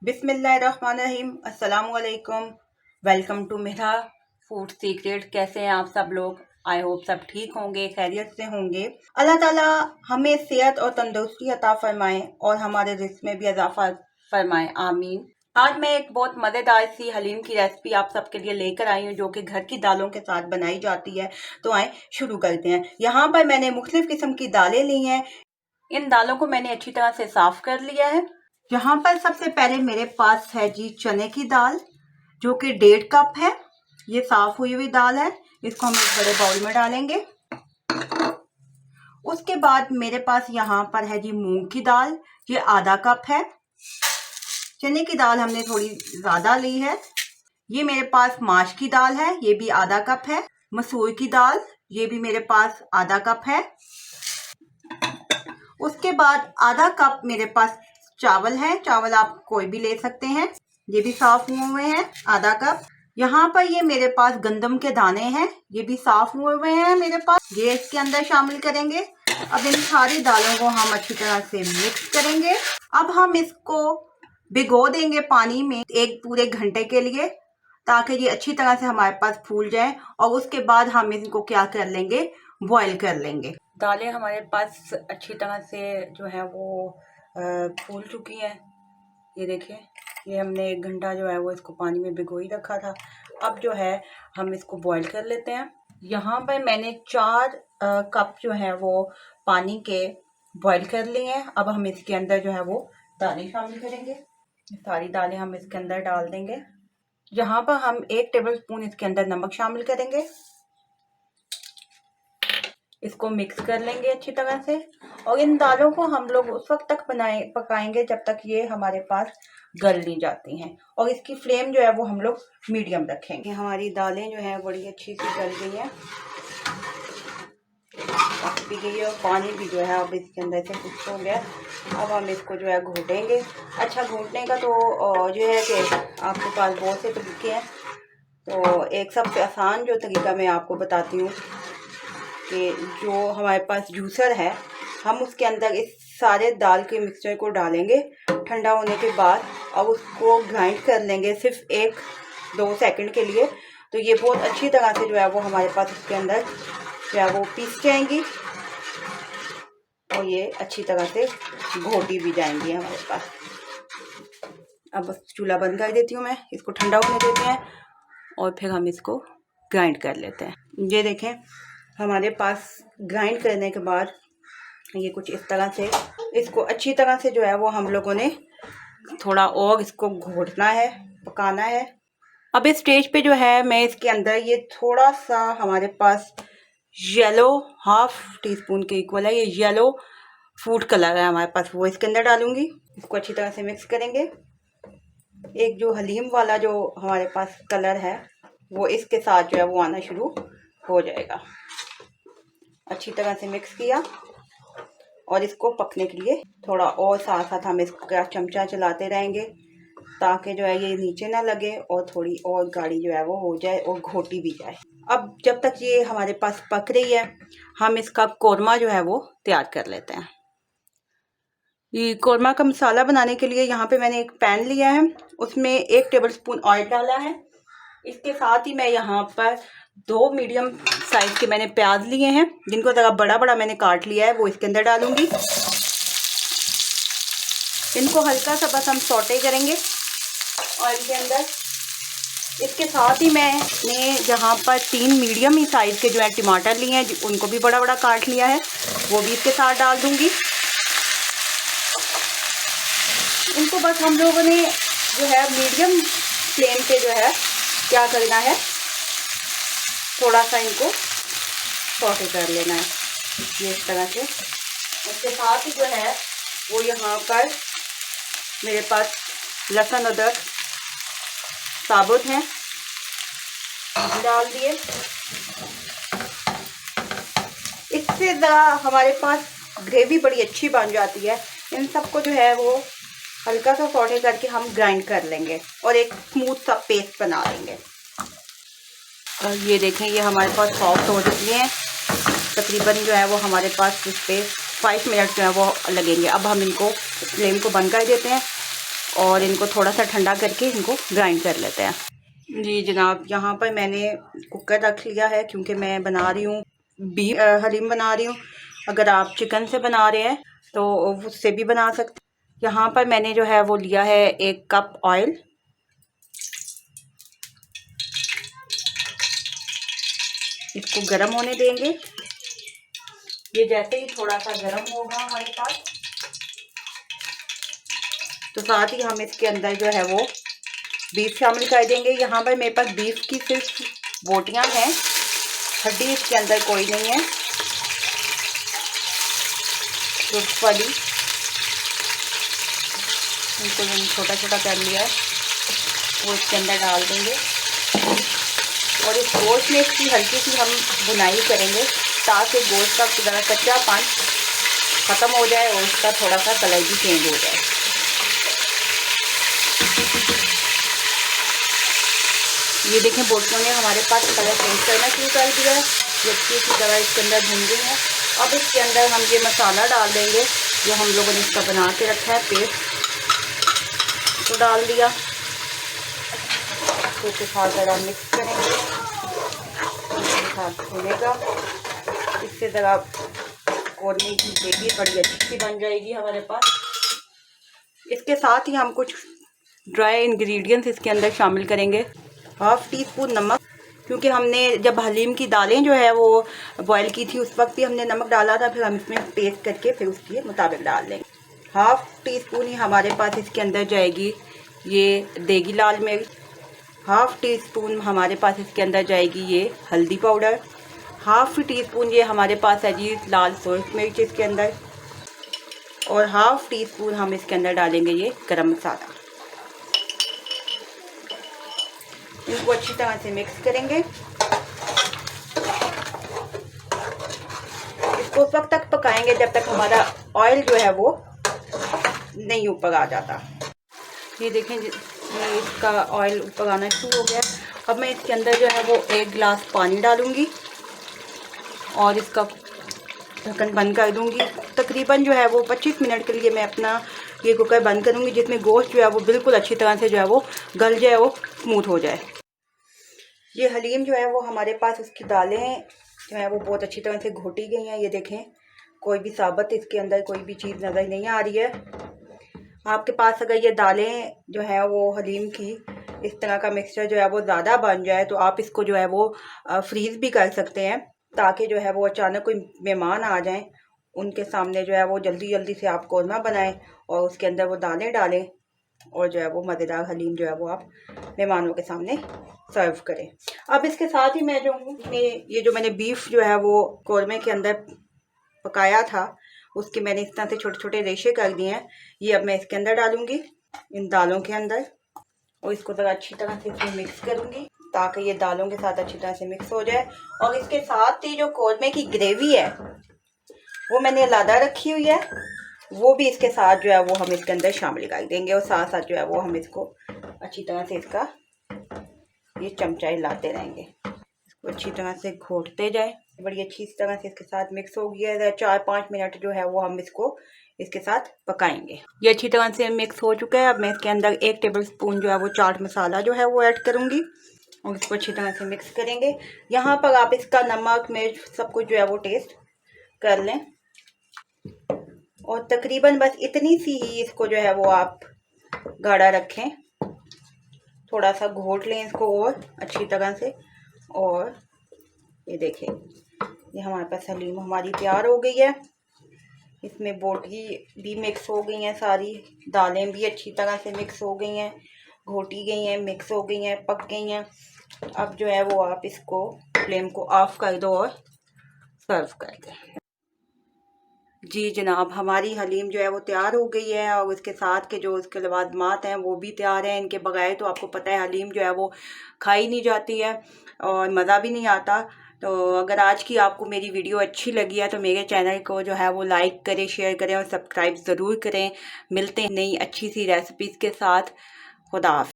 बिस्मिल्लाहिर्रहमानिर्रहीम। अस्सलाम वालेकुम। वेलकम टू मेरा फूड सीक्रेट। कैसे हैं आप सब लोग? आई होप सब ठीक होंगे, खैरियत से होंगे। अल्लाह ताला हमें सेहत और तंदुरुस्ती अता फरमाए और हमारे रिस्क में भी इजाफा फरमाए, आमीन। आज मैं एक बहुत मज़ेदार सी हलीम की रेसिपी आप सबके लिए लेकर आई हूँ, जो कि घर की दालों के साथ बनाई जाती है। तो आए शुरू करते हैं। यहाँ पर मैंने मुख्तलिफ किस्म की दालें ली हैं। इन दालों को मैंने अच्छी तरह से साफ कर लिया है। यहाँ पर सबसे पहले मेरे पास है जी चने की दाल, जो कि 1.5 कप है। ये साफ हुई हुई दाल है। इसको हम एक बड़े बाउल में डालेंगे। उसके बाद मेरे पास यहाँ पर है जी मूंग की दाल, ये आधा कप है। चने की दाल हमने थोड़ी ज़्यादा ली है। ये मेरे पास माश की दाल है, ये भी आधा कप है। मसूर की दाल, ये भी मेरे पास आधा कप है। उसके बाद आधा कप मेरे पास चावल है। चावल आप कोई भी ले सकते हैं, ये भी साफ हुए हैं, आधा कप। यहाँ पर ये मेरे पास गंदम के दाने हैं, ये भी साफ हुए हैं मेरे पास। ये इसके अंदर शामिल करेंगे। अब इन सारी दालों को हम अच्छी तरह से मिक्स करेंगे। अब हम इसको भिगो देंगे पानी में एक पूरे घंटे के लिए, ताकि ये अच्छी तरह से हमारे पास फूल जाए। और उसके बाद हम इनको क्या कर लेंगे, बॉईल कर लेंगे। दालें हमारे पास अच्छी तरह से जो है वो फूल चुकी हैं। ये देखिए, ये हमने 1 घंटा जो है वो इसको पानी में भिगो ही रखा था। अब जो है हम इसको बॉईल कर लेते हैं। यहाँ पर मैंने 4 कप जो है वो पानी के बॉईल कर लिए हैं। अब हम इसके अंदर जो है वो दालें शामिल करेंगे। सारी दालें हम इसके अंदर डाल देंगे। यहाँ पर हम 1 टेबल स्पून इसके अंदर नमक शामिल करेंगे। इसको मिक्स कर लेंगे अच्छी तरह से। और इन दालों को हम लोग उस वक्त तक पकाएंगे जब तक ये हमारे पास गल नहीं जाती हैं। और इसकी फ्लेम जो है वो हम लोग मीडियम रखेंगे। हमारी दालें जो है बड़ी अच्छी सी गल गई हैं, पक भी गई है और पानी भी जो है अब इसके अंदर से कुछ हो गया। अब हम इसको जो है घोटेंगे। अच्छा, घोटने का तो जो है कि आपके पास बहुत से तरीके हैं। तो एक सबसे आसान जो तरीका मैं आपको बताती हूँ कि जो हमारे पास जूसर है, हम उसके अंदर इस सारे दाल के मिक्सचर को डालेंगे ठंडा होने के बाद, और उसको ग्राइंड कर लेंगे सिर्फ 1-2 सेकंड के लिए। तो ये बहुत अच्छी तरह से जो है वो हमारे पास उसके अंदर जो है वो पीस जाएंगी और ये अच्छी तरह से घोटी भी जाएंगी हमारे पास। अब चूल्हा बंद कर देती हूँ मैं, इसको ठंडा होने देते हैं और फिर हम इसको ग्राइंड कर लेते हैं। ये देखें, हमारे पास ग्राइंड करने के बाद ये कुछ इस तरह से, इसको अच्छी तरह से जो है वो हम लोगों ने थोड़ा और इसको घोटना है, पकाना है। अब इस स्टेज पे जो है मैं इसके अंदर ये थोड़ा सा हमारे पास येलो 1/2 टीस्पून के इक्वल है, ये येलो फूड कलर है हमारे पास, वो इसके अंदर डालूंगी। इसको अच्छी तरह से मिक्स करेंगे। एक जो हलीम वाला जो हमारे पास कलर है वो इसके साथ जो है वो आना शुरू हो जाएगा। अच्छी तरह से मिक्स किया और इसको पकने के लिए थोड़ा और साथ साथ हम इसका चमचा चलाते रहेंगे, ताकि जो है ये नीचे ना लगे और थोड़ी और गाढ़ी जो है वो हो जाए और घोटी भी जाए। अब जब तक ये हमारे पास पक रही है, हम इसका कोरमा जो है वो तैयार कर लेते हैं। ये कोरमा का मसाला बनाने के लिए यहाँ पे मैंने एक पैन लिया है, उसमें 1 टेबल स्पून ऑयल डाला है। इसके साथ ही मैं यहाँ पर 2 मीडियम साइज के मैंने प्याज लिए हैं, जिनको ज़रा बड़ा बड़ा मैंने काट लिया है, वो इसके अंदर डालूंगी। इनको हल्का सा बस हम सौटे करेंगे ऑयल के अंदर। इसके साथ ही मैंने यहाँ पर 3 मीडियम ही साइज के जो है टमाटर लिए हैं, उनको भी बड़ा बड़ा काट लिया है, वो भी इसके साथ डाल दूंगी। इनको बस हम लोगों ने जो है मीडियम फ्लेम पे जो है क्या करना है, थोड़ा सा इनको सौटे कर लेना है ये इस तरह से। उसके साथ ही जो है वो यहाँ पर मेरे पास लहसुन अदरक साबुत हैं, डाल दिए। इससे ज़रा हमारे पास ग्रेवी बड़ी अच्छी बन जाती है। इन सबको जो है वो हल्का सा सौटे करके हम ग्राइंड कर लेंगे और एक स्मूथ सा पेस्ट बना लेंगे। और ये देखें, ये हमारे पास सॉफ्ट हो चुकी हैं। तकरीबन जो है वो हमारे पास इस पर 5 मिनट जो है वो लगेंगे। अब हम इनको फ्लेम को बंद कर देते हैं और इनको थोड़ा सा ठंडा करके इनको ग्राइंड कर लेते हैं। जी जनाब, यहाँ पर मैंने कुकर रख लिया है क्योंकि मैं बना रही हूँ बीफ हलीम बना रही हूँ। अगर आप चिकन से बना रहे हैं तो उससे भी बना सकते हैं। यहाँ पर मैंने जो है वो लिया है 1 कप ऑयल। इसको गर्म होने देंगे। ये जैसे ही थोड़ा सा गर्म होगा हमारे पास, तो साथ ही हम इसके अंदर जो है वो बीफ शामिल कर देंगे। यहाँ पर मेरे पास बीफ की सिर्फ बोटियाँ हैं, हड्डी इसके अंदर कोई नहीं है। वाली इनको छोटा छोटा कर लिया है, वो इसके अंदर डाल देंगे। और इस गोश्त में इसकी हल्की सी हम भुनाई करेंगे ताकि गोश्त का ज़रा कच्चापन ख़त्म हो जाए और उसका थोड़ा सा कलर भी चेंज हो जाए। ये देखें बोटियों ने हमारे पास कलर चेंज करना शुरू कर दिया है। ये अच्छी सी दवा इसके अंदर भून गई है। अब इसके अंदर हम ये मसाला डाल देंगे जो हम लोगों ने इसका बना के रखा है, पेस्ट तो डाल दिया। इसके साथ ज़रा मिक्स करेंगे, इसके साथ भुनेगा। इससे ज़रा कोरमे की ग्रेवी बड़ी अच्छी सी बन जाएगी हमारे पास। इसके साथ ही हम कुछ ड्राई इंग्रेडिएंट्स इसके अंदर शामिल करेंगे। 1/2 टीस्पून नमक, क्योंकि हमने जब हलीम की दालें जो है वो बॉयल की थी उस वक्त भी हमने नमक डाला था, फिर हम इसमें पेस्ट करके फिर उसके मुताबिक डाल देंगे। 1/2 टीस्पून ही हमारे पास इसके अंदर जाएगी ये देगी लाल मिर्च। 1/2 टीस्पून हमारे पास इसके अंदर जाएगी ये हल्दी पाउडर। 1/2 टीस्पून ये हमारे पास है जी लाल सोया मिर्च इसके अंदर। और 1/2 टीस्पून हम इसके अंदर डालेंगे ये गरम मसाला। इनको अच्छी तरह से मिक्स करेंगे। इसको उस वक्त तक पकाएंगे जब तक हमारा ऑयल जो है वो नहीं ऊपर आ जाता। ये देखें, ये इसका ऑयल ऊपर आना शुरू हो गया। अब मैं इसके अंदर जो है वो 1 गिलास पानी डालूंगी और इसका ढक्कन बंद कर दूंगी। तकरीबन जो है वो 25 मिनट के लिए मैं अपना ये कुकर बंद करूंगी, जिसमें गोश्त जो है वो बिल्कुल अच्छी तरह से जो है वो गल जाए, वो स्मूथ हो जाए। ये हलीम जो है वो हमारे पास उसकी दालें जो है वो बहुत अच्छी तरह से घोटी गई हैं। ये देखें, कोई भी साबुत इसके अंदर कोई भी चीज़ नज़र नहीं आ रही है। आपके पास अगर ये दालें जो है वो हलीम की इस तरह का मिक्सचर जो है वो ज़्यादा बन जाए तो आप इसको जो है वो फ्रीज़ भी कर सकते हैं, ताकि जो है वो अचानक कोई मेहमान आ जाएं उनके सामने जो है वो जल्दी जल्दी से आप कोरमा बनाएं और उसके अंदर वो दालें डालें और जो है वो मज़ेदार हलीम जो है वो आप मेहमानों के सामने सर्व करें। अब इसके साथ ही मैं जो हूँ ये जो मैंने बीफ जो है वो कोरमे के अंदर पकाया था उसके मैंने इस तरह से छोटे छोटे रेशे कर दिए हैं। ये अब मैं इसके अंदर डालूंगी, इन दालों के अंदर, और इसको ज़रा अच्छी तरह से इसमें मिक्स करूंगी ताकि ये दालों के साथ अच्छी तरह से मिक्स हो जाए। और इसके साथ ही जो कोरमे की ग्रेवी है वो मैंने लादा रखी हुई है, वो भी इसके साथ जो है वो हम इसके अंदर शामिल कर देंगे। और साथ साथ जो है वो हम इसको अच्छी तरह से इसका ये चमचा हिलाते रहेंगे, इसको अच्छी तरह से घोटते जाए। बड़ी अच्छी इस तरह से इसके साथ मिक्स हो गया है। 4-5 मिनट जो है वो हम इसको इसके साथ पकाएंगे। ये अच्छी तरह से मिक्स हो चुका है। अब मैं इसके अंदर 1 टेबल स्पून जो है वो चाट मसाला जो है वो ऐड करूँगी और इसको अच्छी तरह से मिक्स करेंगे। यहाँ पर आप इसका नमक मिर्च सब कुछ जो है वो टेस्ट कर लें और तकरीबन बस इतनी सी ही इसको जो है वो आप गाढ़ा रखें, थोड़ा सा घोट लें इसको और अच्छी तरह से। और ये देखें, ये हमारे पास हलीम हमारी तैयार हो गई है। इसमें बोटी भी मिक्स हो गई हैं, सारी दालें भी अच्छी तरह से मिक्स हो गई हैं, घोटी गई हैं, मिक्स हो गई हैं, पक गई हैं। अब जो है वो आप इसको फ्लेम को ऑफ कर दो और सर्व कर दें। जी जनाब, हमारी हलीम जो है वो तैयार हो गई है और उसके साथ के जो उसके लवाजमात हैं वो भी तैयार हैं। इनके बगैर तो आपको पता है हलीम जो है वो खाई नहीं जाती है और मज़ा भी नहीं आता। तो अगर आज की आपको मेरी वीडियो अच्छी लगी है तो मेरे चैनल को जो है वो लाइक करें, शेयर करें और सब्सक्राइब ज़रूर करें। मिलते हैं नई अच्छी सी रेसिपीज़ के साथ। खुदा हाफ़िज़।